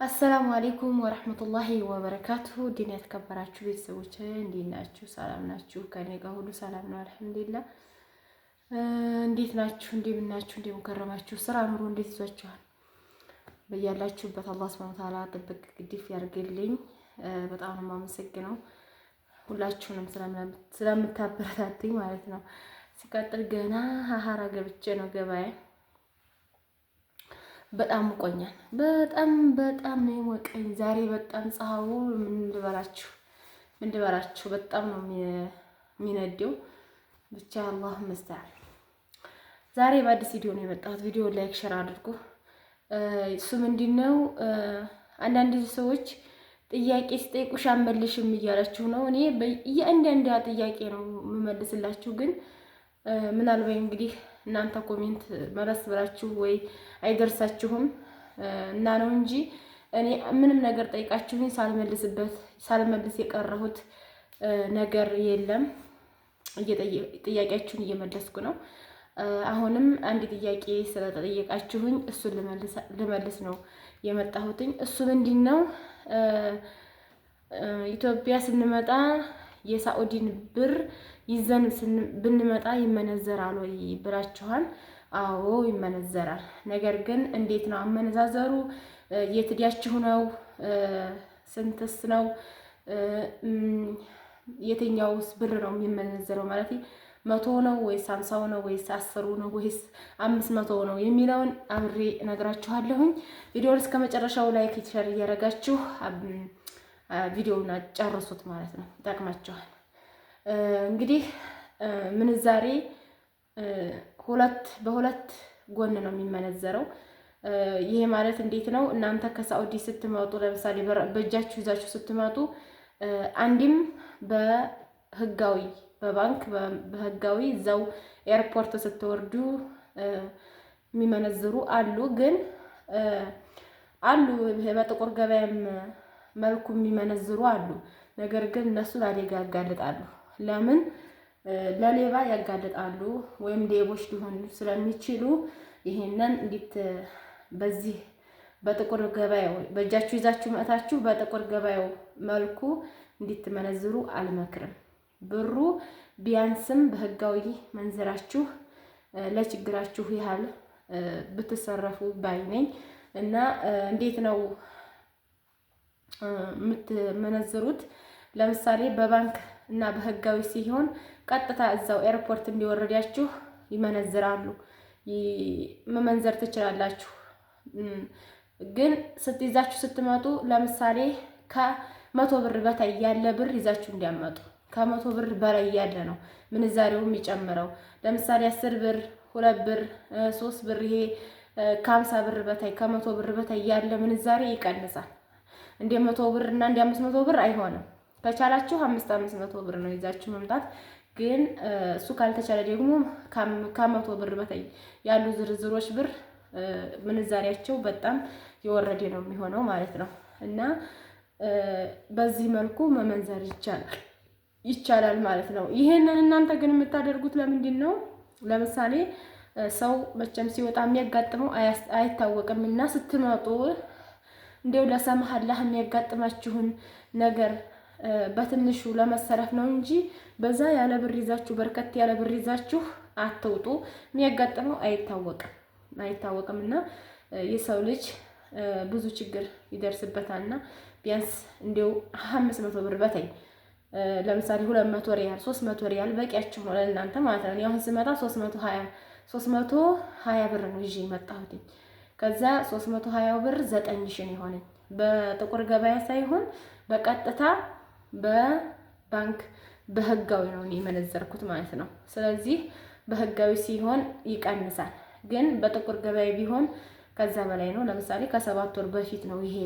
አሰላሙ አሌይኩም ወረህመቱላሂ ወበረካቱሁ። ዲን የተከበራችሁ ቤተሰቦች እንዴት ናችሁ? ሰላም ናችሁ? ከኔ ጋር ሁሉ ሰላም ነው አልሐምዱሊላህ። እንዴት ናችሁ? እንደምን ናችሁ? እንደምን ከረማችሁ? ስራ ኑሮ እንዴት ይዟችኋል? በያላችሁበት አላህ ሱብሓነሁ ወተዓላ ጥብቅ ግድፍ ያርግልኝ። በጣም ነው የማመሰግነው ሁላችሁንም ስለምታበረታትኝ ማለት ነው። ሲቀጥል ገና ሀሀራ ገብቼ ነው ገበያ በጣም ሙቆኛል። በጣም ነው የሞቀኝ ዛሬ በጣም ፀሐዩ ምን ልበላችሁ በጣም ነው የሚነደው። ብቻ አላህ መስተዓን። ዛሬ በአዲስ ቪዲዮ ነው የመጣሁት። ቪዲዮ ላይክ ሼር አድርጉ። እሱ ምንድነው አንዳንድ ሰዎች ጥያቄ ሲጠይቁሽ አመልሽም እያላችሁ ነው። እኔ በእያንዳንዱ ጥያቄ ነው የምመልስላችሁ ግን ምናልባት እንግዲህ እናንተ ኮሜንት መለስ ብላችሁ ወይ አይደርሳችሁም እና ነው እንጂ እኔ ምንም ነገር ጠይቃችሁኝ ሳልመልስ የቀረሁት ነገር የለም። ጥያቄያችሁን እየመለስኩ ነው። አሁንም አንድ ጥያቄ ስለተጠየቃችሁኝ እሱን ልመልስ ነው የመጣሁትኝ። እሱ ምንድነው ኢትዮጵያ ስንመጣ የሳዑዲን ብር ይዘን ብንመጣ ይመነዘራል ወይ ብላችኋል? አዎ ይመነዘራል። ነገር ግን እንዴት ነው አመነዛዘሩ? የት ሄዳችሁ ነው? ስንትስ ነው? የትኛውስ ብር ነው የሚመነዘረው? ማለት 100 ነው ወይስ 50 ነው ወይስ 10 ነው ወይስ 500 ነው የሚለውን አብሬ እነግራችኋለሁኝ። ቪዲዮውን እስከ መጨረሻው ላይክ ሼር እያደረጋችሁ ቪዲዮውን ጨርሱት ማለት ነው። ይጠቅማችኋል። እንግዲህ ምንዛሬ በሁለት ጎን ነው የሚመነዘረው። ይሄ ማለት እንዴት ነው? እናንተ ከሳዑዲ ስትመጡ ለምሳሌ በእጃችሁ ይዛችሁ ስትመጡ አንድም በህጋዊ በባንክ በህጋዊ እዛው ኤርፖርት ስትወርዱ የሚመነዝሩ አሉ። ግን አሉ በጥቁር ገበያም መልኩ የሚመነዝሩ አሉ። ነገር ግን እነሱ ለአደጋ ያጋልጣሉ። ለምን? ለሌባ ያጋልጣሉ ወይም ሌቦች ሊሆኑ ስለሚችሉ ይሄንን እንዴት በዚህ በጥቁር ገበያው በእጃችሁ ይዛችሁ መጣችሁ በጥቁር ገበያው መልኩ እንድትመነዝሩ አልመክርም። ብሩ ቢያንስም በህጋዊ መንዝራችሁ ለችግራችሁ ያህል ብትሰረፉ ባይ ነኝ። እና እንዴት ነው የምትመነዝሩት? ለምሳሌ በባንክ እና በህጋዊ ሲሆን ቀጥታ እዛው ኤርፖርት እንዲወረዳችሁ ይመነዝራሉ። መመንዘር ትችላላችሁ። ግን ስትይዛችሁ ስትመጡ ለምሳሌ ከ100 ብር በታይ ያለ ብር ይዛችሁ እንዲያመጡ። ከ100 ብር በላይ ያለ ነው ምንዛሬው የሚጨምረው። ለምሳሌ 10 ብር፣ 2 ብር፣ 3 ብር ይሄ ከ50 ብር በታይ ከ100 ብር በታይ ያለ ምንዛሬ ይቀንሳል። እንደ 100 ብር እና እንደ 500 ብር አይሆንም። ከቻላችሁ 500 ብር ነው ይዛችሁ መምጣት። ግን እሱ ካልተቻለ ደግሞ ከ100 ብር በታይ ያሉ ዝርዝሮች ብር ምንዛሬያቸው በጣም የወረደ ነው የሚሆነው ማለት ነው። እና በዚህ መልኩ መመንዘር ይቻላል ማለት ነው። ይሄንን እናንተ ግን የምታደርጉት ለምንድን ነው? ለምሳሌ ሰው መቼም ሲወጣ የሚያጋጥመው አይታወቅም እና ስትመጡ እንዲያው ለሰማህ የሚያጋጥማችሁን ነገር በትንሹ ለመሰረፍ ነው እንጂ በዛ ያለ ብር ይዛችሁ በርከት ያለ ብር ይዛችሁ አትውጡ። የሚያጋጥመው አይታወቅም እና የሰው ልጅ ብዙ ችግር ይደርስበታልና ቢያንስ እንዲያው 500 ብር በታይ ለምሳሌ 200 ሪያል 300 ሪያል በቂያችሁ ነው ለእናንተ ማለት ነው። አሁን ስመጣ 320 ብር ነው ይዤ የመጣሁት። ከዛ 320 ብር 9000 ነው የሆነኝ። በጥቁር ገበያ ሳይሆን በቀጥታ በባንክ በህጋዊ ነው የመነዘርኩት ማለት ነው። ስለዚህ በህጋዊ ሲሆን ይቀንሳል። ግን በጥቁር ገበያ ቢሆን ከዛ በላይ ነው። ለምሳሌ ከ7 ወር በፊት ነው ይሄ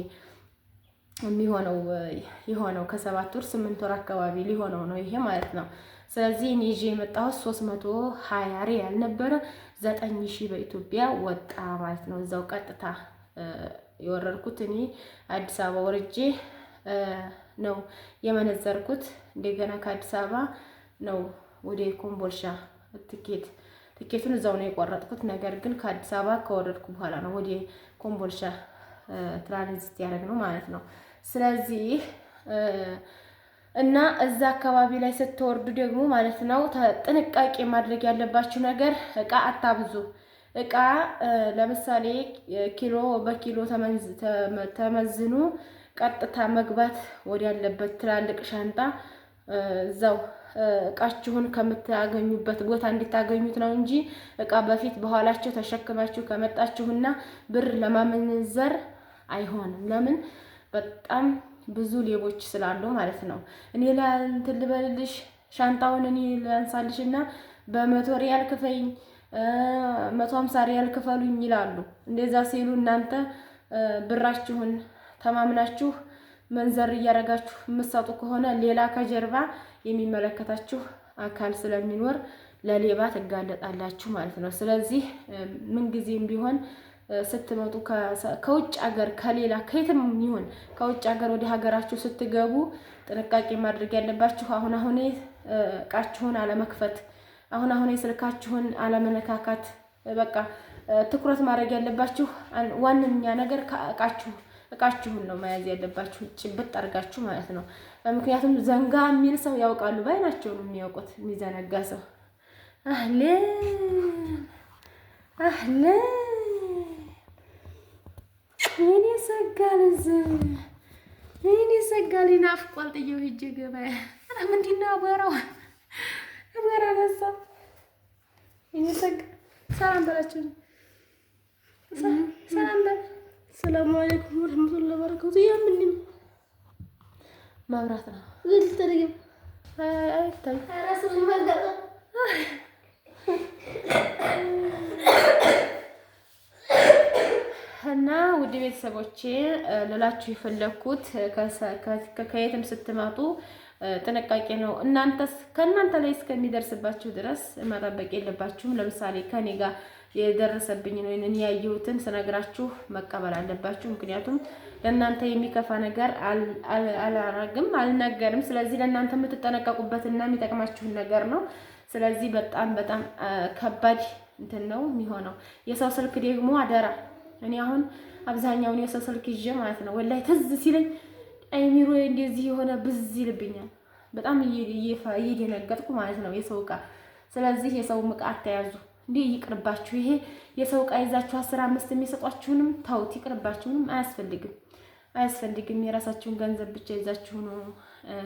የሆነው ከ7 ወር 8 ወር አካባቢ ሊሆነው ነው ይሄ ማለት ነው። ስለዚህ እኔ ይዤ የመጣሁት 320 ሪያል ነበረ። 9000 በኢትዮጵያ ወጣ ማለት ነው። እዛው ቀጥታ የወረድኩት እኔ አዲስ አበባ ወርጄ ነው የመነዘርኩት። እንደገና ከአዲስ አበባ ነው ወደ ኮምቦልሻ ትኬቱን እዛው ነው የቆረጥኩት። ነገር ግን ከአዲስ አበባ ከወረድኩ በኋላ ነው ወደ ኮምቦልሻ ትራንዚት ያደረግ ነው ማለት ነው። ስለዚህ እና እዛ አካባቢ ላይ ስትወርዱ ደግሞ ማለት ነው ጥንቃቄ ማድረግ ያለባችሁ ነገር እቃ አታብዙ። እቃ ለምሳሌ ኪሎ በኪሎ ተመዝኑ ቀጥታ መግባት ወደ ያለበት ትላልቅ ሻንጣ እዛው እቃችሁን ከምታገኙበት ቦታ እንድታገኙት ነው እንጂ እቃ በፊት በኋላችሁ ተሸክማችሁ ከመጣችሁና ብር ለማመንዘር አይሆንም። ለምን? በጣም ብዙ ሌቦች ስላሉ ማለት ነው። እኔ እንትን ልበልልሽ ሻንጣውን እኔ ላንሳልሽና በ100 ሪያል ክፈይኝ 150 ሪያል ክፈሉኝ ይላሉ። እንደዛ ሲሉ እናንተ ብራችሁን ተማምናችሁ መንዘር እያደረጋችሁ የምትሰጡ ከሆነ ሌላ ከጀርባ የሚመለከታችሁ አካል ስለሚኖር ለሌባ ትጋለጣላችሁ ማለት ነው። ስለዚህ ምንጊዜም ቢሆን ስትመጡ ከውጭ ሀገር ከሌላ ከየትም ይሁን ከውጭ ሀገር ወደ ሀገራችሁ ስትገቡ ጥንቃቄ ማድረግ ያለባችሁ አሁን እቃችሁን አለመክፈት፣ አሁን ስልካችሁን አለመነካካት። በቃ ትኩረት ማድረግ ያለባችሁ ዋነኛ ነገር እቃችሁን ነው መያዝ ያለባችሁ ጭብጥ አድርጋችሁ ማለት ነው። ምክንያቱም ዘንጋ የሚል ሰው ያውቃሉ፣ ባይናቸው ነው የሚያውቁት። የሚዘነጋ ሰው አህለን እኔ ሰጋል ናፍቋል። ጥየው ሂጅ ገበያ። ኧረ ምንድን ነው አቧራው? አቧራ ነሳ። እኔ ሰላም በላችሁ። ሰላም በል። ሰላም አለይኩም ወራህመቱላሂ ወበረካቱ። ያምንም ማብራት ነው ልትደረግ አይታይ አራሱን ማጋጣ እና ውድ ቤተሰቦቼ ልላችሁ የፈለኩት ከየትም ስትመጡ ጥንቃቄ ነው። ከእናንተ ላይ እስከሚደርስባችሁ ድረስ መጠበቅ የለባችሁም። ለምሳሌ ከኔ ጋር የደረሰብኝ ነው እኔ ያየሁትን ስነግራችሁ መቀበል አለባችሁ። ምክንያቱም ለእናንተ የሚከፋ ነገር አላረግም አልናገርም። ስለዚህ ለእናንተ የምትጠነቀቁበትና የሚጠቅማችሁን ነገር ነው። ስለዚህ በጣም በጣም ከባድ እንትን ነው የሚሆነው። የሰው ስልክ ደግሞ አደራ። እኔ አሁን አብዛኛውን የሰው ስልክ ይዤ ማለት ነው ወላሂ ትዝ ሲለኝ አይሚሮ እንደዚህ የሆነ ብዝ ይልብኛል። በጣም እየደነገጥኩ ማለት ነው የሰው ዕቃ። ስለዚህ የሰው ዕቃ አትያዙ። እንዴ ይቅርባችሁ። ይሄ የሰው ዕቃ ይዛችሁ 15 የሚሰጧችሁንም ታውት ይቅርባችሁንም አያስፈልግም። የራሳችሁን ገንዘብ ብቻ ይዛችሁ ነው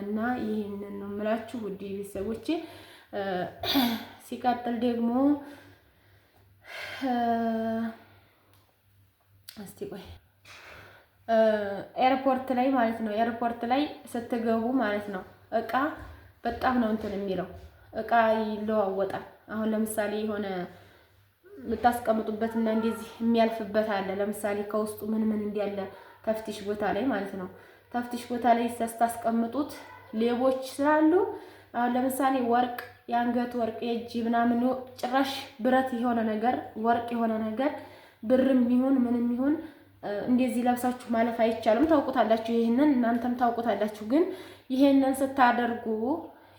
እና ይሄንን ነው የምላችሁ ውድ ቤተሰቦቼ። ሲቀጥል ደግሞ እስቲ ቆይ ኤርፖርት ላይ ማለት ነው ኤርፖርት ላይ ስትገቡ ማለት ነው ዕቃ በጣም ነው እንትን የሚለው ዕቃ ይለዋወጣል። አሁን ለምሳሌ የሆነ የምታስቀምጡበትና እንደዚህ የሚያልፍበት አለ። ለምሳሌ ከውስጡ ምን እንዲያለ ተፍቲሽ ቦታ ላይ ማለት ነው። ተፍቲሽ ቦታ ላይ ስታስቀምጡት ሌቦች ስላሉ አሁን ለምሳሌ ወርቅ፣ የአንገት ወርቅ፣ የእጅ ምናምን ጭራሽ ብረት የሆነ ነገር ወርቅ የሆነ ነገር ብርም ይሁን ምንም ይሁን እንደዚህ ለብሳችሁ ማለፍ አይቻልም። ታውቁታላችሁ፣ ይሄንን እናንተም ታውቁታላችሁ። ግን ይሄንን ስታደርጉ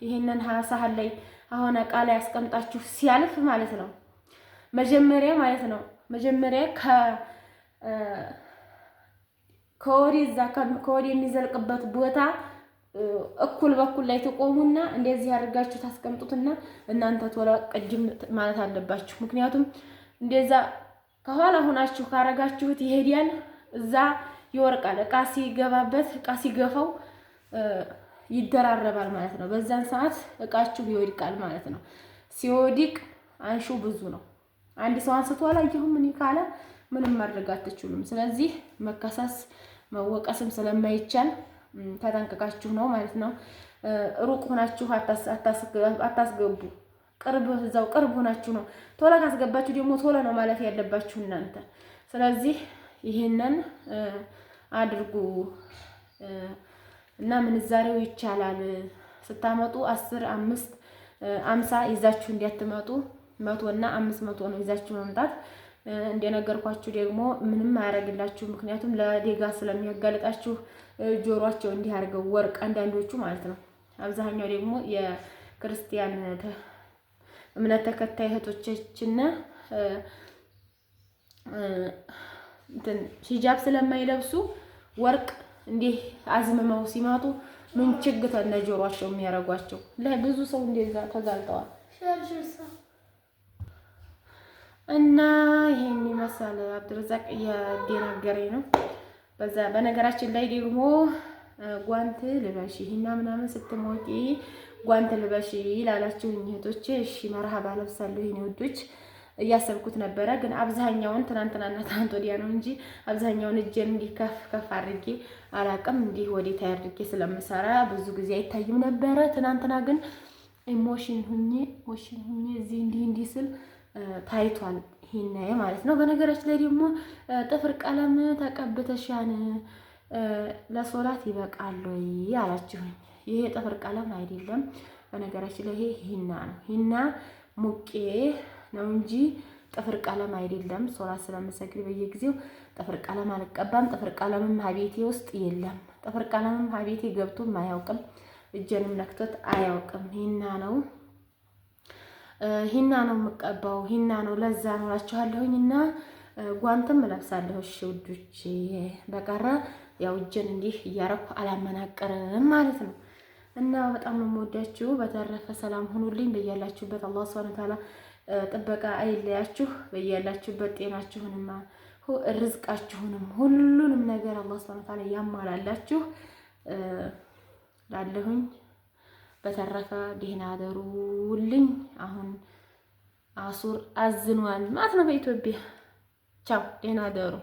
ይሄንን ሳህን ላይ አሁን ዕቃ ላይ አስቀምጣችሁ ሲያልፍ ማለት ነው መጀመሪያ ማለት ነው መጀመሪያ ከወዲ የሚዘልቅበት ቦታ እኩል በኩል ላይ ተቆሙና እንደዚህ አድርጋችሁ ታስቀምጡትና እናንተ ቶሎ ቅድም ማለት አለባችሁ። ምክንያቱም እንደዛ ከኋላ ሆናችሁ ካረጋችሁት ይሄዳል፣ እዛ ይወርቃል። ዕቃ ሲገባበት ዕቃ ሲገፋው ይደራረባል ማለት ነው። በዛን ሰዓት ዕቃችሁ ይወድቃል ማለት ነው። ሲወድቅ አንሹ ብዙ ነው። አንድ ሰው አንስቶ አላየሁም ምን ካለ ምንም ማድረግ አትችሉም። ስለዚህ መከሰስ መወቀስም ስለማይቻል ተጠንቅቃችሁ ነው ማለት ነው። ሩቅ ሆናችሁ አታስገቡ። እዛው ቅርብ ሆናችሁ ነው። ቶሎ ካስገባችሁ ደግሞ ቶሎ ነው ማለት ያለባችሁ እናንተ። ስለዚህ ይሄንን አድርጉ እና ምንዛሬው ይቻላል። ስታመጡ 10፣ 5፣ 50 ይዛችሁ እንዲያትመጡ 100 እና 500 ነው ይዛችሁ መምጣት። እንደነገርኳችሁ ደግሞ ምንም አያደርግላችሁ። ምክንያቱም ለአደጋ ስለሚያጋልጣችሁ ጆሮአቸው እንዲህ አድርገው ወርቅ አንዳንዶቹ ማለት ነው። አብዛኛው ደግሞ የክርስቲያን እምነት ተከታይ እህቶቻችን እንትን ሂጃብ ስለማይለብሱ ወርቅ እንዲህ አዝምመው ሲመጡ ምን ችግር ተነጆሯቸው የሚያረጓቸው ለብዙ ሰው እንደዛ ተጋልጠዋል። እና ይሄን ይመስላል። አብዱረዛቅ እያደናገረኝ ነው። በነገራችን ላይ ደግሞ ጓንት ልበሺ እና ምናምን ስትሞቂ ጓንት ልበሺ ላላችሁኝ እህቶቼ እሺ መርሃባ ለብሳለሁ። የኔ ውዶች እያሰብኩት ነበረ፣ ግን አብዛኛውን ትናንትናና ትናንት ወዲያ ነው እንጂ አብዛኛውን እጄን እንዲህ ከፍ ከፍ አድርጌ አላቅም እንዲህ ወዴታ አድርጌ ስለምሰራ ብዙ ጊዜ አይታይም ነበረ። ትናንትና ግን ኢሞሽን ሁኜ እዚህ እንዲህ ስል ታይቷል። ይሄን ማለት ነው። በነገራችን ላይ ደግሞ ጥፍር ቀለም ተቀብተሻን ለሶላት ይበቃል ወይ አላችሁኝ። ይሄ ጥፍር ቀለም አይደለም። በነገራችን ላይ ይሄ ሂና ነው። ሂና ሙቄ ነው እንጂ ጥፍር ቀለም አይደለም። ሶላት ስለምሰግድ በየጊዜው ጥፍር ቀለም አልቀባም። ጥፍር ቀለምም ሀቤቴ ውስጥ የለም። ጥፍር ቀለምም ሀቤቴ ገብቶም አያውቅም። እጄንም ነክቶት አያውቅም። ሂና ነው የምቀባው። ሂና ነው ለዛ ነው እላችኋለሁኝ። እና ጓንትም እለብሳለሁ። እሺ ውዶች፣ በቀረ ያው እጄን እንዲህ እያረኩ አላመናቀርም ማለት ነው። እና በጣም ነው የምወዳችሁ። በተረፈ ሰላም ሁኑልኝ በያላችሁበት። አላህ ሱብሃነሁ ወተዓላ ጥበቃ አይለያችሁ። በያላችሁበት ጤናችሁንም ርዝቃችሁንም ሁሉንም ነገር አላህ ሱብሃነሁ ወተዓላ ያሟላላችሁ ላለሁኝ። በተረፈ ደህና አደሩልኝ። አሁን አሱር አዝኗል ማለት ነው በኢትዮጵያ። ቻው፣ ደህና አደሩ።